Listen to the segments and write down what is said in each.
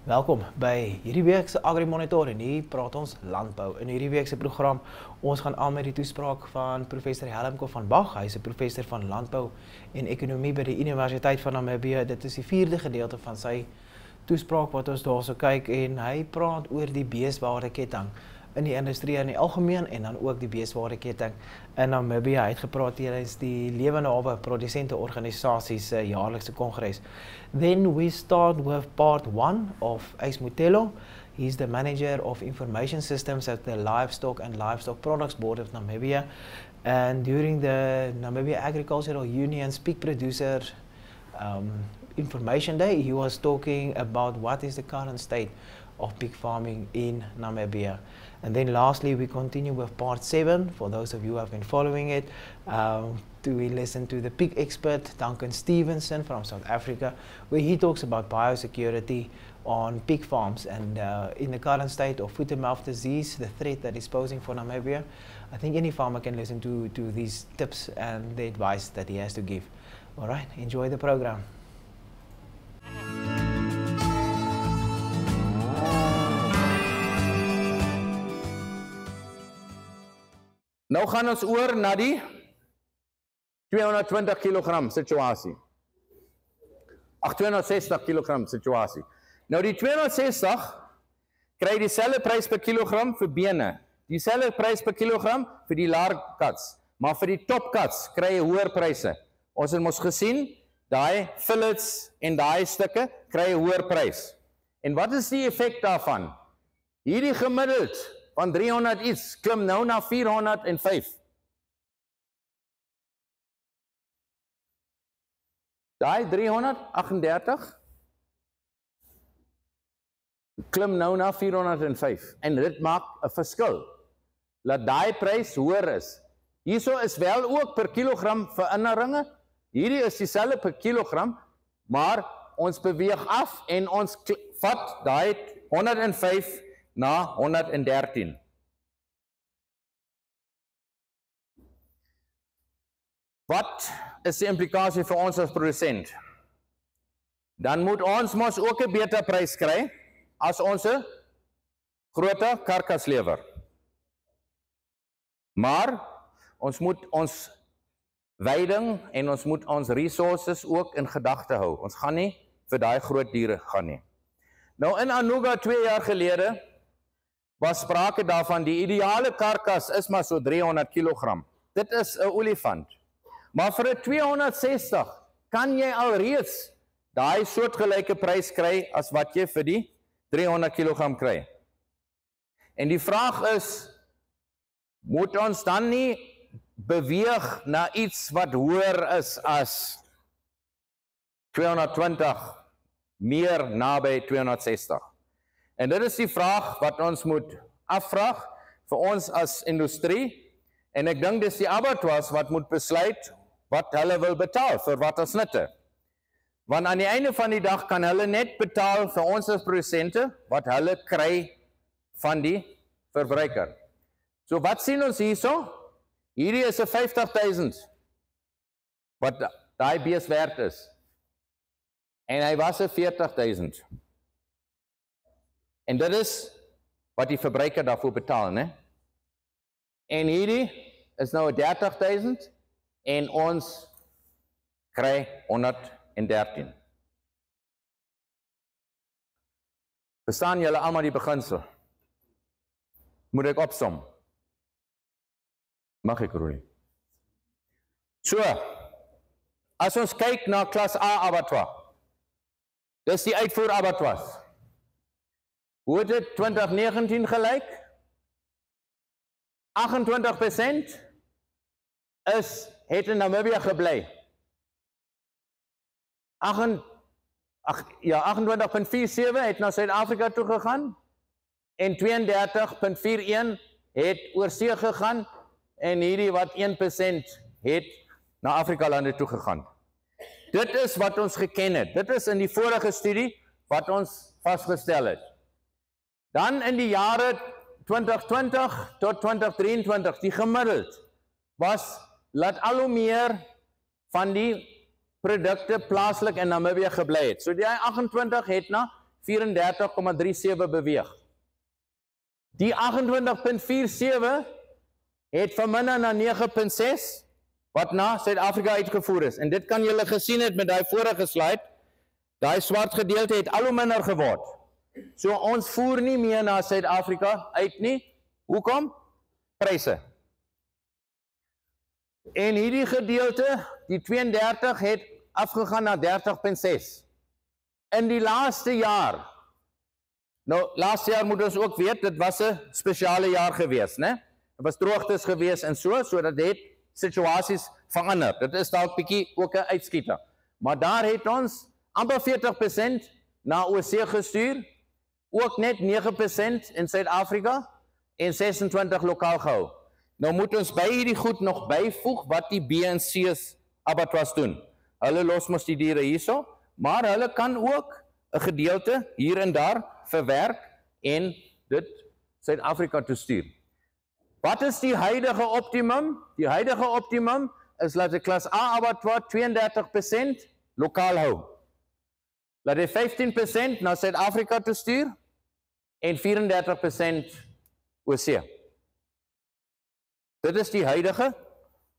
Welkom by hierdie week se Agri Monitor en hier praat ons landbou. In hierdie week se program ons gaan aan met die toespraak van professor Helmko van Bach. Hy is 'n professor van landbou en ekonomie by die Universiteit van Namibië. Dit is die 4de gedeelte van sy toespraak wat ons daarso kyk en hy praat oor die beeswaardeketting in die industrie in die algemeen en dan ook die beeswaardeketting in Namibië. Hy het gepraat tydens die lewende hawe produsente organisasies se jaarlikse kongres. Then we start with part 1 of Ace Mutelo. He's the manager of information systems at the Livestock and Livestock Products Board of Namibia. And during the Namibia Agricultural Union's Pig Producer Information Day, he was talking about what is the current state of pig farming in Namibia. And then lastly, we continue with part 7, for those of you who have been following it, to listen to the pig expert, Duncan Stevenson from South Africa, where he talks about biosecurity on pig farms and in the current state of foot-and-mouth disease, the threat that is posing for Namibia. I think any farmer can listen to these tips and the advice that he has to give. All right, enjoy the program. Nou gaan ons oor na die 220 kg situasie. 260 kg situasie. Nou die 260 kry dieselfde prys per kilogram vir bene, dieselfde prys per kilogram vir die laar cuts, maar vir die top cuts kry jy hoër pryse. Ons het mos gesien, daai fillets en daai stukke kry jy hoër prys. En wat is die effek daarvan? Hierdie gemiddeld van 300 iets, klim nou na 405. Daai 338, klim nou na 405. En dit maak 'n verskil, dat daai prys hoër is. Hierso is wel ook per kilogram veranderinge, hierdie is dieselfde per kilogram, maar ons beweeg af en ons vat daai 105 na 113. Wat is die implikasie vir ons as produsent? Dan moet ons mos ook 'n beter prys kry as ons 'n groter karkas lewer. Maar ons moet ons veiding en ons moet ons resources ook in gedagte hou. Ons gaan nie vir daai groot diere gaan nie. Nou in Anuga 2 jaar gelede was sprake daarvan, die ideale karkas is maar so 300 kg. Dit is 'n olifant. Maar vir 'n 260 kan jy alreeds daai soortgelyke prys kry as wat jy vir die 300 kg kry. En die vraag is, moet ons dan nie beweeg na iets wat hoër is as 220, meer naby 260? En dit is die vraag wat ons moet afvraag vir ons as industrie, en ek dink dis die abattoirs wat moet besluit wat hulle wil betaal vir wat ons nutte. Want aan die einde van die dag kan hulle net betaal vir ons as produsente wat hulle kry van die verbruiker. So wat sien ons hierso? Hierdie is 'n 50.000 wat daai bees werd is. En hy was 'n 40.000. En dit is wat die verbruiker daarvoor betaal, né? En hierdie is nou 30.000 en ons kry 113. Verstaan julle almal die beginsel? Moet ek opsom? Mag ek, Roelie? So, as ons kyk na klas A abattoir, dis die uitvoer abattoirs. Hoe het dit 2019 gelyk? 28% het in Namibia gebly. 28.47 het na Suid-Afrika toe gegaan en 32.41 het oor see gegaan en hierdie wat 1% het na Afrika lande toe gegaan. Dit is wat ons geken het. Dit is in die vorige studie wat ons vasgestel het. Dan in die jare 2020 tot 2023, die gemiddeld was laat al hoe meer van die produkte plaaslik in Namibië gebly het. So die 28 het na 34,37 beweeg. Die 28,47 het verminder na 9,6 wat na Suid-Afrika uitgevoer is. En dit kan julle gesien het met die vorige slide. Die swart gedeelte het al hoe minder geword. So ons voer nie meer na Suid-Afrika uit nie. Hoekom? Pryse. En hierdie gedeelte, die 32 het afgegaan na 30,6. In die laaste jaar, nou laaste jaar moet ons ook weet, dit was 'n spesiale jaar gewees, né? Dit was droogtes gewees en so dat het situasies verander. Dit is dalk bietjie ook 'n uitskieter. Maar daar het ons amper 40% na OC gestuur, ook net 9% in Suid-Afrika en 26 lokaal gehou. Nou moet ons by hierdie goed nog byvoeg wat die B&C's abattoirs doen. Hulle los mos die diere hierso, maar hulle kan ook 'n gedeelte hier en daar verwerk en dit Suid-Afrika toe stuur. Wat is die huidige optimum? Die huidige optimum is dat die klas A abattoir 32% lokaal hou. Laat hy 15% na Suid-Afrika toe stuur en 34% OC. Dit is die huidige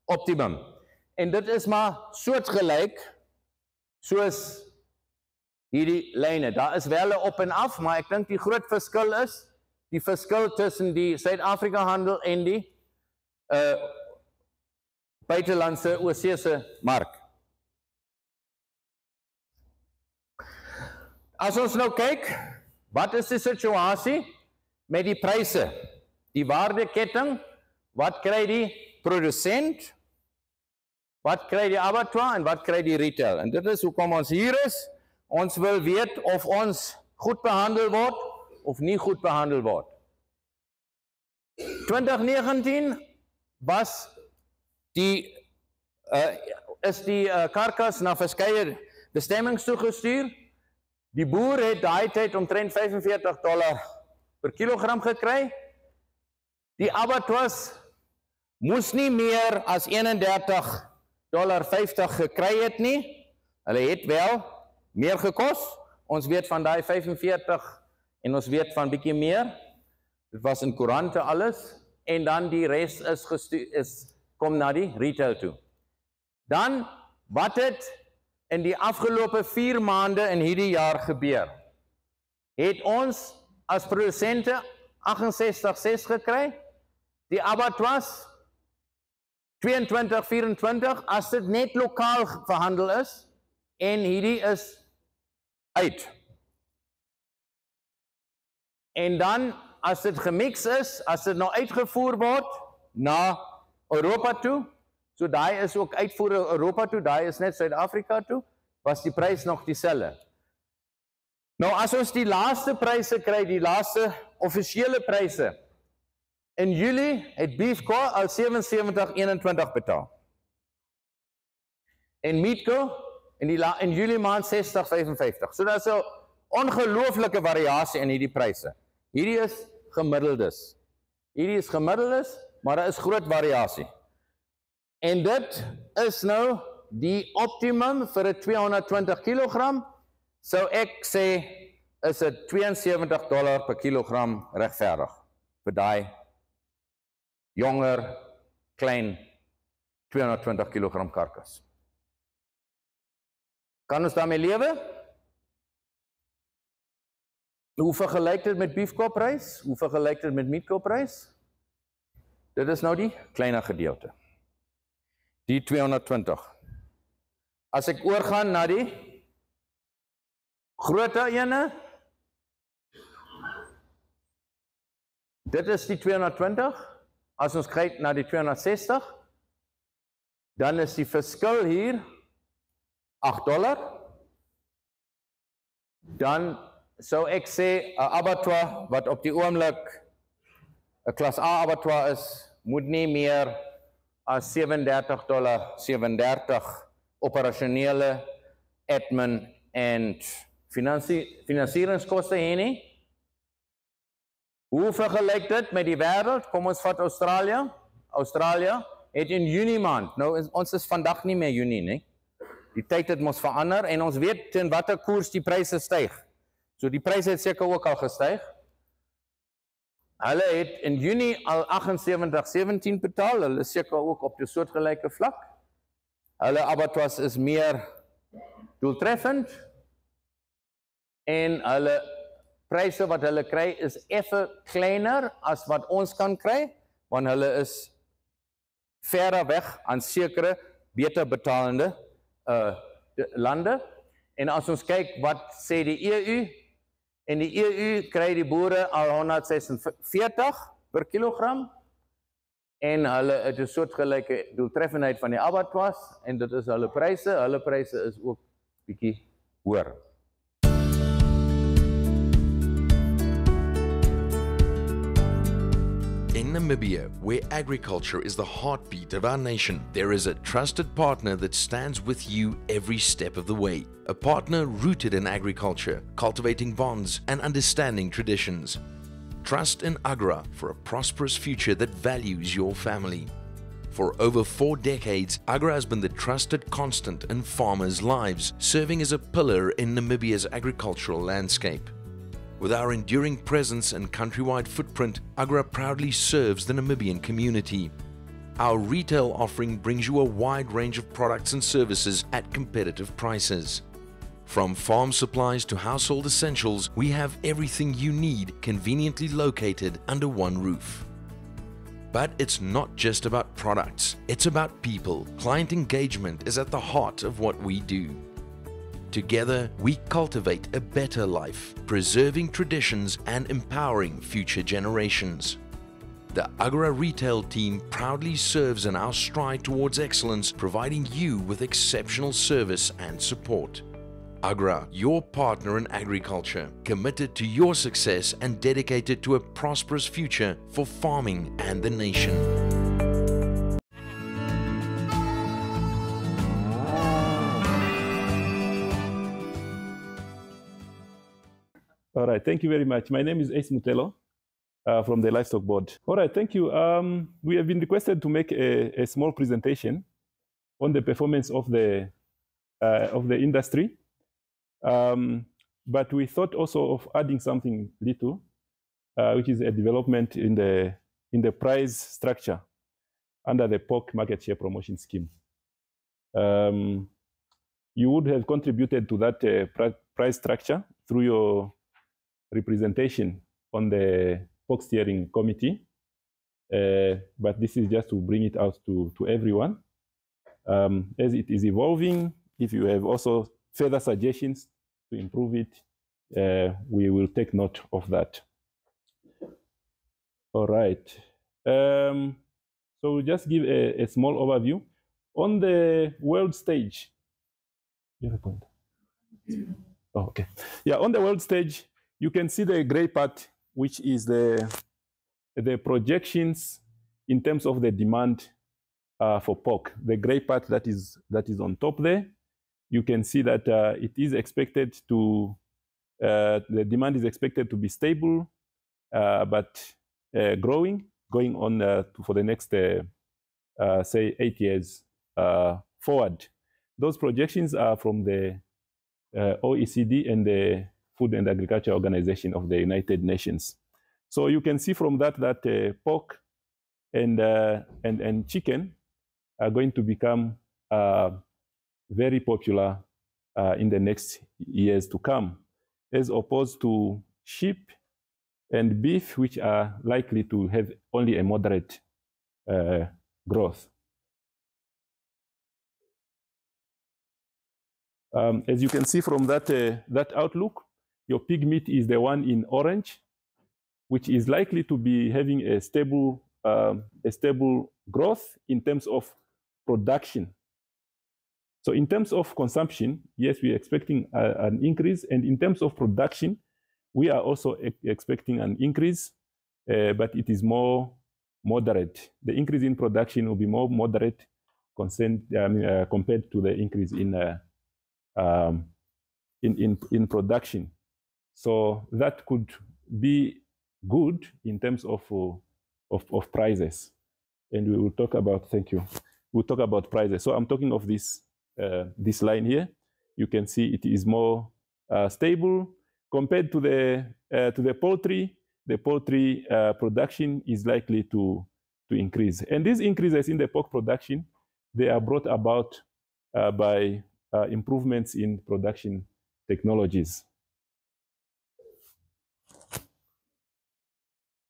optimum. En dit is maar soortgelyk soos hierdie lyne. Daar is wel 'n op en af, maar ek dink die groot verskil is die verskil tussen die Suid-Afrika handel en die buitelandse OC-se mark. As ons nou kyk, wat is die situasie met die pryse? Die waardeketting, wat kry die produsent, wat kry die abattoir en wat kry die retail? En dit is hoekom ons hier is. Ons wil weet of ons goed behandel word of nie goed behandel word. 2019 was is die karkas na verskeie bestemmings toegestuur. Die boer het daai tyd omtrent $45 per kilogram gekry. Die abattoirs moes nie meer as $31.50 gekry het nie. Hulle het wel meer gekos. Ons weet van daai 45 en ons weet van bietjie meer. Dit was in koerante alles. En dan die res kom na die retail toe. Dan, wat het in die afgelope 4 maande in hierdie jaar gebeur? Het ons as produsente 68,6 gekry? Die abattoirs 22,24 as dit net lokaal verhandel is en hierdie is uit. En dan as dit gemix is, as dit nou uitgevoer word na Europa toe, so daai is ook uitvoer Europa toe, daai is net Suid-Afrika toe, was die prys nog dieselfde. Nou as ons die laaste pryse kry, die laaste offisiële pryse, in Julie het Beefco al 77,21 betaal. En Meatco in Julie maand 60,55. So dat is 'n ongelooflike variasie in hierdie pryse. Hierdie is gemiddeldes. Maar daar is groot variasie. En dit is nou die optimum vir 'n 220 kg. Sou ek sê is dit $72 per kilogram regverdig vir daai jonger, klein 220 kg karkas. Kan ons daarmee lewe? Hoe vergelyk dit met Beefco prys? Hoe vergelyk dit met Meatco prys? Dit is nou die kleiner gedeelte. Die 220. As ek oorgaan na die groter ene, dit is die 220. As ons kyk na die 260, dan is die verskil hier $8. Dan sou ek sê 'n abattoir wat op die oomblik 'n klas A abattoir is, moet nie meer as $37.37 operasionele admin en finansieringskoste hê nie. Hoe vergelyk dit met die wêreld? Kom ons vat Australië. Australië het in Junie maand, nou ons is vandag nie meer Junie nie. Die tyd het mos verander en ons weet teen watter koers die pryse styg. So die pryse het seker ook al gestyg. Hulle het in Junie al 78,17 betaal, hulle is seker ook op die soortgelyke vlak. Hulle abattoirs is meer doeltreffend en hulle pryse wat hulle kry is effe kleiner as wat ons kan kry, want hulle is verder weg aan sekere beter betalende lande. En as ons kyk wat sê die EU, en die EU kry die boere al 146 per kilogram, en hulle het 'n soortgelyke doeltreffendheid van die abattoirs, en dit is hulle pryse is ook bietjie hoër. In Namibia, where agriculture is the heartbeat of our nation, there is a trusted partner that stands with you every step of the way. A partner rooted in agriculture, cultivating bonds and understanding traditions. Trust in Agra for a prosperous future that values your family. For over 4 decades, Agra has been the trusted constant in farmers' lives, serving as a pillar in Namibia's agricultural landscape. With our enduring presence and countrywide footprint, Agra proudly serves the Namibian community. Our retail offering brings you a wide range of products and services at competitive prices. From farm supplies to household essentials, we have everything you need conveniently located under one roof. But it's not just about products, it's about people. Client engagement is at the heart of what we do. Together, we cultivate a better life, preserving traditions and empowering future generations. The Agra retail team proudly serves in our stride towards excellence, providing you with exceptional service and support. Agra, your partner in agriculture, committed to your success and dedicated to a prosperous future for farming and the nation. All right, thank you very much. My name is Ace Mutelo from the Livestock Board. All right, thank you. We have been requested to make a small presentation on the performance of the industry, but we thought also of adding something little, which is a development in the price structure under the pork market share promotion scheme. You would have contributed to that price structure through your representation on the pork steering committee, but this is just to bring it out to everyone. As it is evolving, if you have also further suggestions to improve it, we will take note of that. All right. So we'll just give a small overview. On the world stage, you have a point? Oh, okay. Yeah, on the world stage, you can see the gray part, which is the projections in terms of the demand for pork. The gray part that is on top there, you can see that it is expected to, the demand is expected to be stable, but growing, going on for the next, say, 8 years forward. Those projections are from the OECD and the Food and Agriculture Organization of the United Nations. So you can see from that pork and chicken are going to become very popular in the next years to come, as opposed to sheep and beef, which are likely to have only a moderate growth. As you can see from that outlook, your pig meat is the one in orange, which is likely to be having a stable growth in terms of production. So in terms of consumption, yes, we are expecting an increase. And in terms of production, we are also expecting an increase, but it is more moderate. The increase in production will be more moderate compared to the increase in production. So that could be good in terms of prices. And we will talk about, thank you, we'll talk about prices. So I'm talking of this line here. You can see it is more stable. compared to the poultry production is likely to increase. And these increases in the pork production, they are brought about by improvements in production technologies.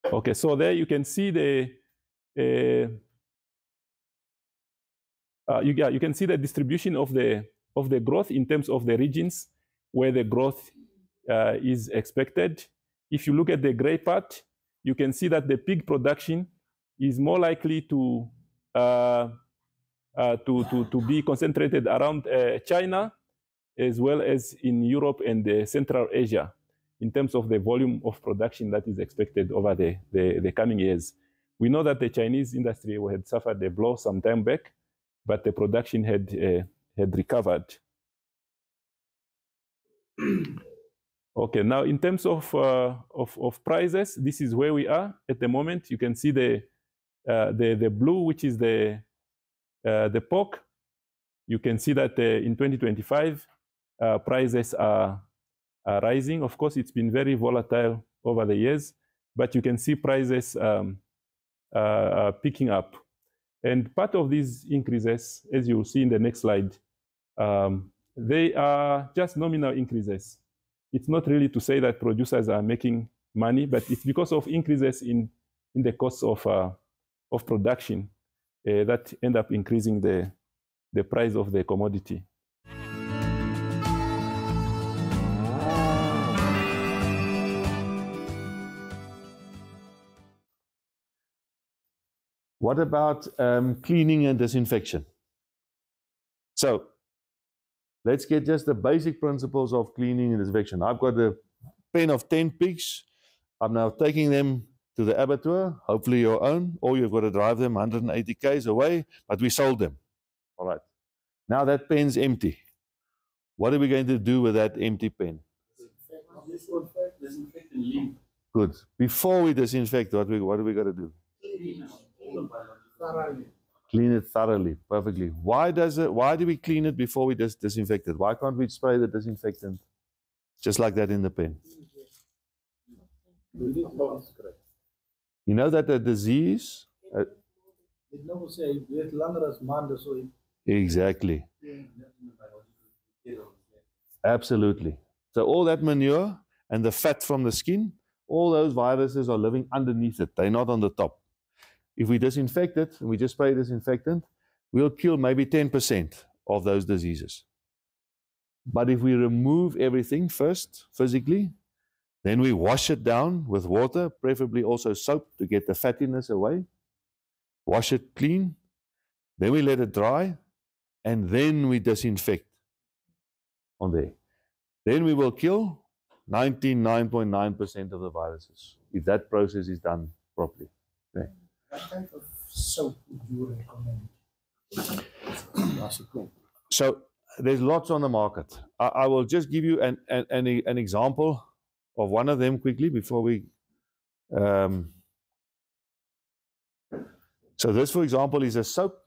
Okay, so there you can see you can see the distribution of the growth in terms of the regions where the growth is expected. If you look at the gray part, you can see that the pig production is more likely to be concentrated around China, as well as in Europe and Central Asia, in terms of the volume of production that is expected over the coming years. We know that the Chinese industry had suffered a blow some time back, but the production had recovered. Okay, now in terms of prices, this is where we are at the moment. You can see the blue, which is the pork. You can see that in 2025, prices are rising. Of course, it's been very volatile over the years, but you can see prices picking up. And part of these increases, as you will see in the next slide, they are just nominal increases. It's not really to say that producers are making money, but it's because of increases in the costs of production that end up increasing the price of the commodity. What about cleaning and disinfection? So let's get just the basic principles of cleaning and disinfection. I've got a pen of 10 pigs. I'm now taking them to the abattoir, hopefully your own, or you've got to drive them 180 k's away, but we sold them. All right. Now that pen's empty. What are we going to do with that empty pen? Disinfect and leave. Good. Before we disinfect, what are we going to do? Clean it thoroughly, perfectly. Why do we clean it before we disinfect it? Why can't we spray the disinfectant just like that in the pen? You know that the disease... Exactly. Absolutely. So all that manure and the fat from the skin, all those viruses are living underneath it. They're not on the top. If we disinfect it, and we just spray disinfectant, we'll kill maybe 10% of those diseases. But if we remove everything first, physically, then we wash it down with water, preferably also soap to get the fattiness away. Wash it clean. Then we let it dry, and then we disinfect on there. Then we will kill 99.9% of the viruses, if that process is done properly. Okay. What type of soap would you recommend? So there's lots on the market. I will just give you an example of one of them quickly before we... So this, for example, is a soap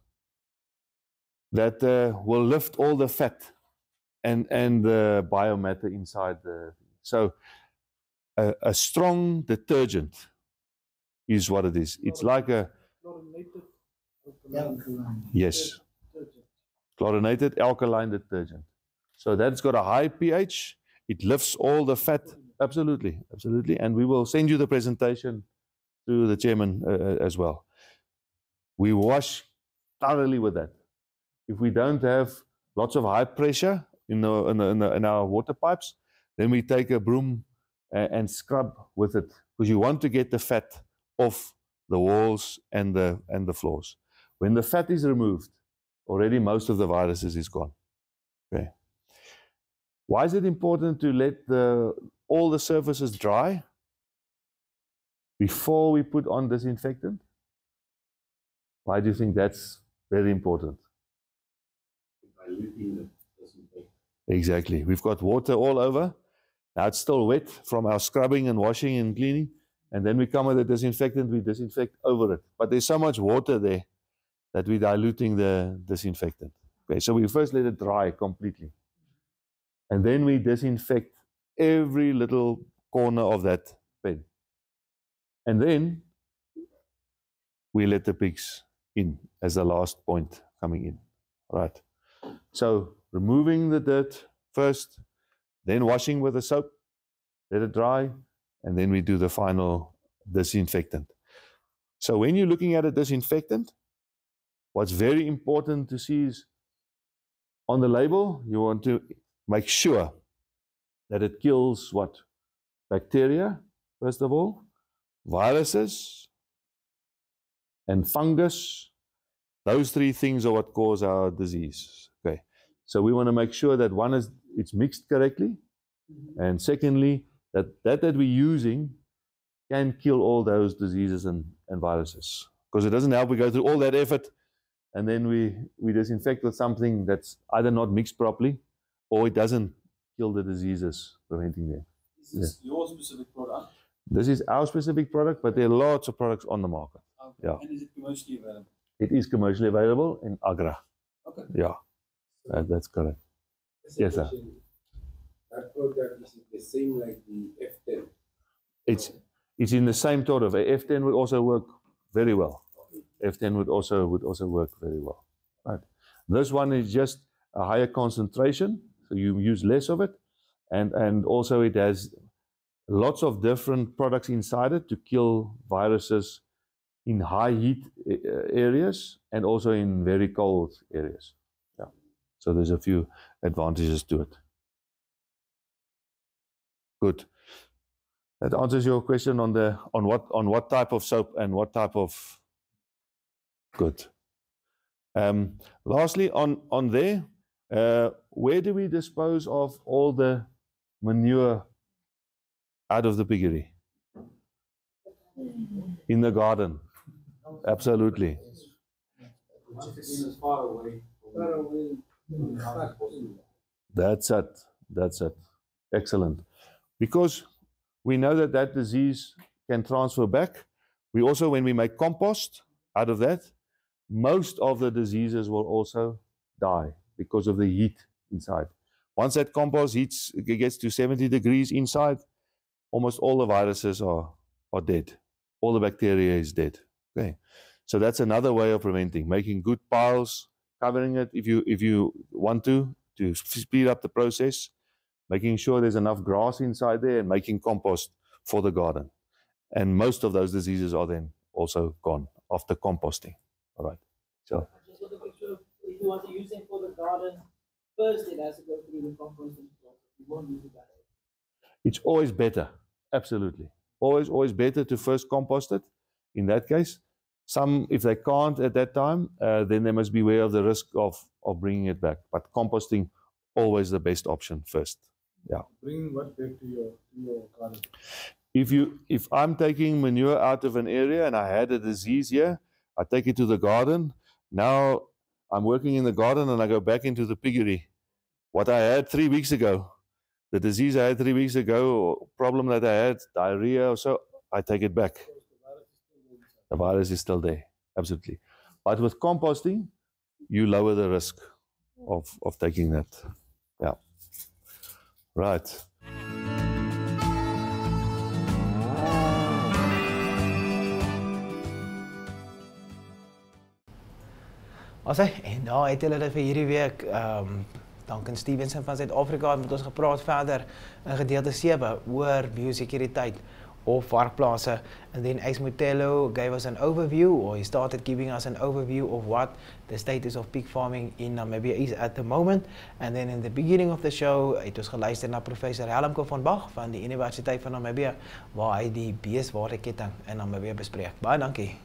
that will lift all the fat and the biomatter inside the... So a strong detergent is what it is. It's like a... Chlorinated alkaline. Yes. Chlorinated alkaline detergent. So that's got a high pH. It lifts all the fat. Absolutely, absolutely. And we will send you the presentation to the chairman as well. We wash thoroughly with that. If we don't have lots of high pressure in our water pipes, then we take a broom and scrub with it, because you want to get the fat off the walls and the floors. When the fat is removed, already most of the viruses is gone. Okay. Why is it important to let all the surfaces dry before we put on disinfectant? Why do you think that's very important? Exactly. We've got water all over. Now it's still wet from our scrubbing and washing and cleaning. And then we come with a disinfectant, we disinfect over it. But there's so much water there that we're diluting the disinfectant. Okay, so we first let it dry completely. And then we disinfect every little corner of that pen. And then we let the pigs in as the last point coming in. Right. So removing the dirt first, then washing with the soap, let it dry, and then we do the final disinfectant. So when you're looking at a disinfectant, what's very important to see is on the label, you want to make sure that it kills what? Bacteria, first of all, viruses, and fungus. Those three things are what cause our disease. Okay, so we want to make sure that one is it's mixed correctly, and secondly, that we're using can kill all those diseases and viruses. Because it doesn't help we go through all that effort and then we disinfect with something that's either not mixed properly or it doesn't kill the diseases preventing them. Is this your specific product? This is our specific product, but there are lots of products on the market. Okay. Yeah. And is it commercially available? It is commercially available in Agra. Okay. Yeah, that's correct. Yes, sir. That product is the same like the F10. It's in the same sort of. F10 would also work very well. F10 would also work very well. Right. This one is just a higher concentration, so you use less of it, and also it has lots of different products inside it to kill viruses in high heat areas and also in very cold areas. Yeah. So there's a few advantages to it. Good. That answers your question on what type of soap and what type of. Good. Lastly, on there, where do we dispose of all the manure out of the piggery? In the garden. Absolutely. Far away. That's it. Excellent. Because we know that disease can transfer back. We also, when we make compost out of that, most of the diseases will also die because of the heat inside. Once that compost gets to 70 degrees inside, almost all the viruses are dead. All the bacteria is dead. Okay, so that's another way of preventing, making good piles, covering it if you want to speed up the process, making sure there's enough grass inside there, and making compost for the garden. And most of those diseases are then also gone after composting. All right. So just want to make sure if you want to use it for the garden, first it has to go through the composting process. You won't use it that way. It's always better. Absolutely. Always better to first compost it. In that case, some, if they can't at that time, then they must be aware of the risk of bringing it back. But composting, always the best option first. Yeah. Bring what back to your garden? If I'm taking manure out of an area and I had a disease here, I take it to the garden. Now I'm working in the garden and I go back into the piggery. What I had 3 weeks ago, the disease I had 3 weeks ago, or problem that I had, diarrhea or so, I take it back. The virus is still there, absolutely. But with composting, you lower the risk of taking that. Yeah. Right. En daar het hulle dit vir hierdie week Duncan Stevenson van Suid-Afrika met ons gepraat verder in gedeelte 7 oor biosekuriteit of werkplase. And then Ace Motello gave us an overview, or he started giving us an overview of what the status of pig farming in Namibia is at the moment. And then in the beginning of the show, het ons geluister na professor Helmko van Bach van die Universiteit van Namibia, waar hy die beeswaardeketting in Namibia bespreek. Baie dankie.